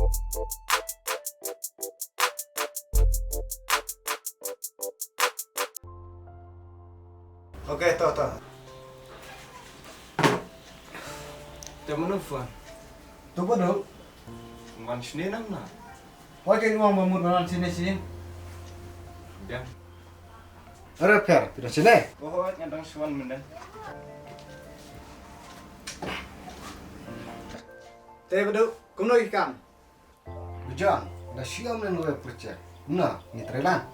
Oke, toh. Tama na fa. Tuh bodoh. Man sini nam na. Wah, kayak ngomong bangun sini. Biang. Ada per, tidak sini. Oh, nyandang suan menden. Teh bodoh, kuno ikan. Bujang, dah siam dan gue project. Nah, ini trelan.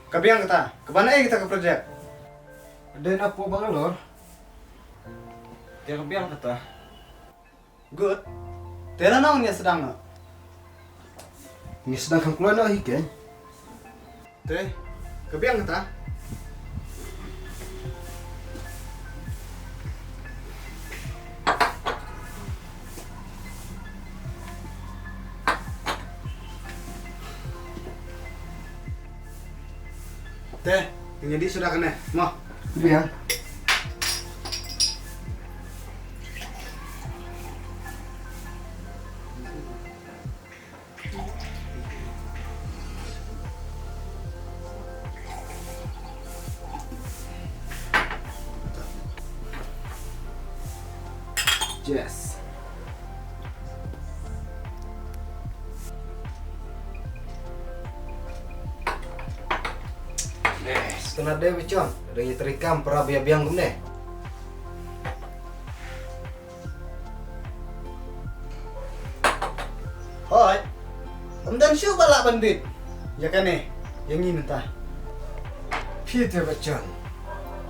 Kebiang kita, kemana kita ke project? Ada apa Bangalore? Dia biang kata. Good. Tera naon ya sedang nggak? Ini sedang kan keluar dah ikan. Teh, kebiang kita? Teh, jadi sudah kena. Mau? Iya. Yes. Kena deh bicon, dari terikam perabia biang gumne. Hoi, dan siu balak bandit. Ya kan yang ini entah. Pite bicon.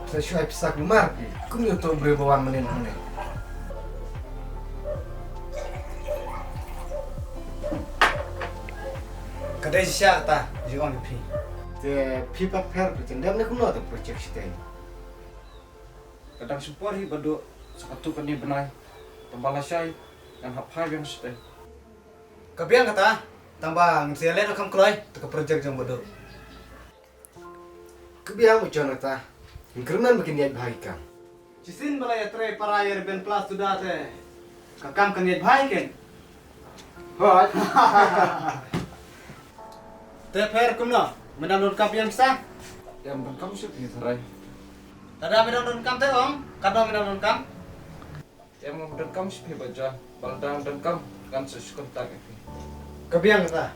Saya syai pisak lumar, kumyo to berebawan menin hone. Kadai siya ta, jiong pi. Te pipa per pretendam ne kuno to project sitai. Kadang support hi bado sakatu kan ni benai. Tambala syai yang hapai biang sete. Kabiang kata, tambang saya lihat akam kelai, ke project jam bodoh. Kabiang ucap kata, ingkremen bikin niat baik kan. Cisin balai tre para air ben plus sudah teh, kakam kan niat baik kan. Hoi. Teh per kumno, mendownload kabiang sah. Yang bengkam sih terai. Tada mendownload kam teh om, kado mendownload kam. Yang mau bengkam sih baca. Baldang bengkam kan sesuatu tak. Kabiang kata,